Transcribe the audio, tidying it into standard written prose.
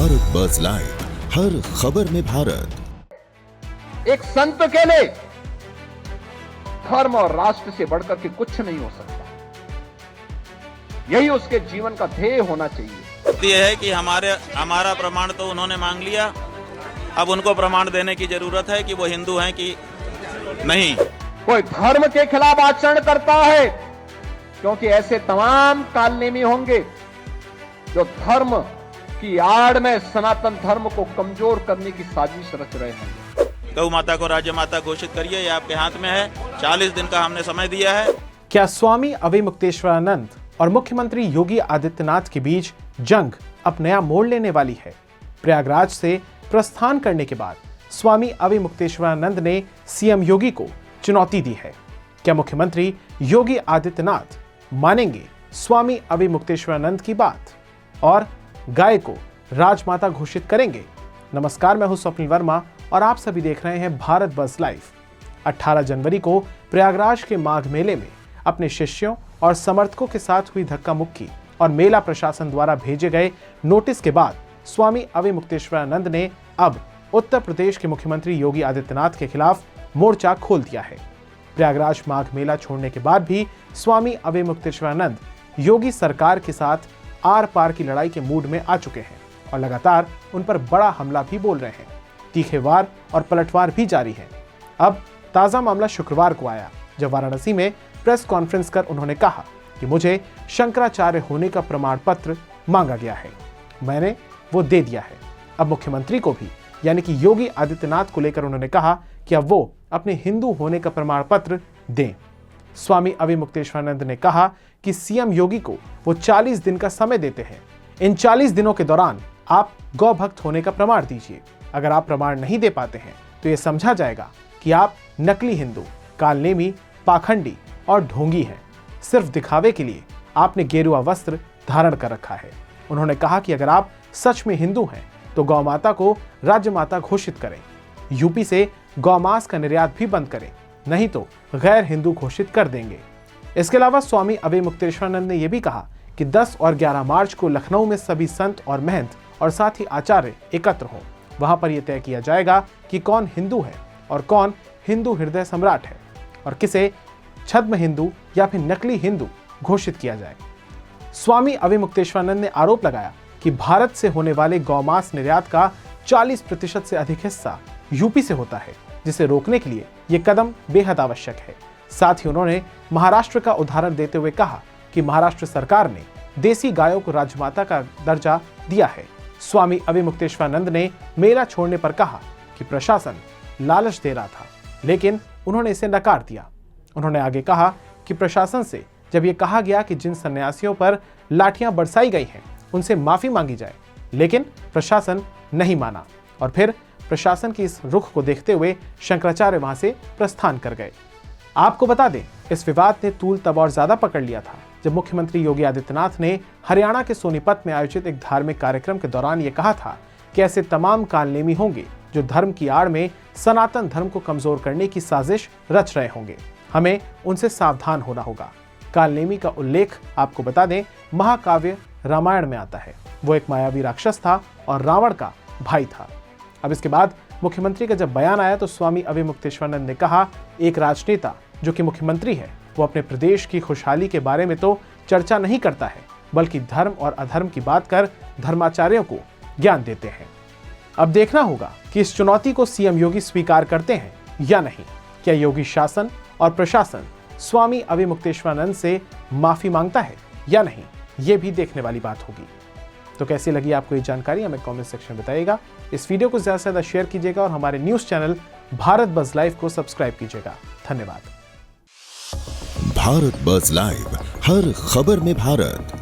Bharat buzz live, हर खबर में भारत। एक संत के लिए धर्म और राष्ट्र से बढ़कर के कुछ नहीं हो सकता। यही उसके जीवन का ध्येय होना चाहिए। ये है कि हमारा प्रमाण तो उन्होंने मांग लिया, अब उनको प्रमाण देने की जरूरत है कि वो हिंदू हैं कि नहीं। कोई धर्म के खिलाफ आचरण करता है, क्योंकि ऐसे तमाम कालनेमी होंगे जो धर्म की आड़ में सनातन धर्म को कमजोर करने की साजिश रच रहे हैं। गौ माता को राज्य माता घोषित करिए, ये आपके हाथ में है। 40 दिन का हमने समय दिया है। क्या स्वामी अविमुक्तेश्वरानंद और मुख्यमंत्री योगी आदित्यनाथ के बीच जंग अब नया मोड़ लेने वाली है? प्रयागराज से प्रस्थान करने के बाद स्वामी अविमुक्तेश्वरानंद ने सीएम योगी को चुनौती दी है। क्या मुख्यमंत्री योगी आदित्यनाथ मानेंगे स्वामी अविमुक्तेश्वरानंद की बात और गाय को राजमाता घोषित करेंगे? नमस्कार, मैं हूं स्वप्निल वर्मा और आप सभी देख रहे हैं भारत बज़ लाइव। 18 जनवरी को प्रयागराज के माघ मेले में अपने शिष्यों और समर्थकों के साथ हुई धक्का मुक्की और मेला प्रशासन द्वारा भेजे गए नोटिस के बाद स्वामी अविमुक्तेश्वरानंद ने अब उत्तर प्रदेश के मुख्यमंत्री योगी आदित्यनाथ के खिलाफ मोर्चा खोल दिया है। प्रयागराज माघ मेला छोड़ने के बाद भी स्वामी अविमुक्तेश्वरानंद योगी सरकार के साथ आर पार की लड़ाई के मूड में आ चुके हैं और लगातार उन पर बड़ा हमला भी बोल रहे हैं। तीखे वार और पलटवार भी जारी है। अब ताजा मामला शुक्रवार को आया, जब वाराणसी में प्रेस कॉन्फ्रेंस कर उन्होंने कहा कि मुझे शंकराचार्य होने का प्रमाण पत्र मांगा गया है, मैंने वो दे दिया है। अब मुख्यमंत्री को भी यानी कि योगी आदित्यनाथ को लेकर उन्होंने कहा कि अब वो अपने हिंदू होने का प्रमाण पत्र दें। स्वामी अविमुक्तेश्वरानंद ने कहा कि सीएम योगी को वो 40 दिन का समय देते हैं। इन 40 दिनों के दौरान आप गौ भक्त होने का प्रमाण दीजिए। अगर आप प्रमाण नहीं दे पाते हैं तो ये समझा जाएगा कि आप नकली हिंदू, कालनेमी, पाखंडी और ढोंगी हैं। सिर्फ दिखावे के लिए आपने गेरुआ वस्त्र धारण कर रखा है। उन्होंने कहा कि अगर आप सच में हिंदू हैं तो गौ माता को राज्य माता घोषित करें। यूपी से गौमांस का निर्यात भी बंद करें, नहीं तो गैर हिंदू घोषित कर देंगे। इसके अलावा स्वामी अविमुक्तेश्वरानंद ने यह भी कहा कि 10 और 11 मार्च को लखनऊ में सभी संत और महंत और साथ ही आचार्य एकत्र हों। वहां पर यह तय किया जाएगा कि कौन हिंदू है और कौन हिंदू हृदय सम्राट है और किसे छद्म हिंदू या फिर नकली हिंदू घोषित किया जाए। स्वामी अविमुक्तेश्वरानंद ने आरोप लगाया कि भारत से होने वाले गौमांस निर्यात का 40% से अधिक हिस्सा यूपी से होता है, जिसे रोकने के लिए यह कदम बेहद आवश्यक है। साथ ही उन्होंने महाराष्ट्र का उदाहरण देते हुए कहा कि महाराष्ट्र सरकार ने देसी गायों को राजमाता का दर्जा दिया है। स्वामी अविमुक्तेश्वरानंद ने मेला छोड़ने पर कहा कि प्रशासन लालच दे रहा था, लेकिन उन्होंने इसे नकार दिया। उन्होंने आगे कहा कि प्रशासन से जब यह कहा गया कि जिन सन्यासियों पर लाठियां बरसाई गई हैं उनसे माफी मांगी जाए, लेकिन प्रशासन नहीं माना और फिर प्रशासन की इस रुख को देखते हुए शंकराचार्य वहां से प्रस्थान कर गए। आपको बता दें, इस विवाद ने तूल तब और ज्यादा पकड़ लिया था जब मुख्यमंत्री योगी आदित्यनाथ ने हरियाणा के सोनीपत में आयोजित एक धार्मिक कार्यक्रम के दौरान यह कहा था कि ऐसे तमाम कालनेमी होंगे जो धर्म की आड़ में सनातन धर्म को कमजोर करने की साजिश रच रहे होंगे। हमें उनसे सावधान होना होगा। कालनेमी का उल्लेख आपको बता दें महाकाव्य रामायण में आता है। वो एक मायावी राक्षस था और रावण का भाई था। अब इसके बाद मुख्यमंत्री का जब बयान आया तो स्वामी अविमुक्तेश्वरानंद ने कहा, एक राजनेता जो कि मुख्यमंत्री है वो अपने प्रदेश की खुशहाली के बारे में तो चर्चा नहीं करता है, बल्कि धर्म और अधर्म की बात कर धर्माचार्यों को ज्ञान देते हैं। अब देखना होगा कि इस चुनौती को सीएम योगी स्वीकार करते हैं या नहीं। क्या योगी शासन और प्रशासन स्वामी अविमुक्तेश्वरानंद से माफी मांगता है या नहीं, ये भी देखने वाली बात होगी। तो कैसी लगी आपको ये जानकारी हमें कमेंट सेक्शन में बताइएगा। इस वीडियो को ज्यादा से ज्यादा शेयर कीजिएगा और हमारे news channel Bharat buzz live को सब्सक्राइब कीजिएगा। धन्यवाद। भारत बज़ लाइव, हर खबर में भारत।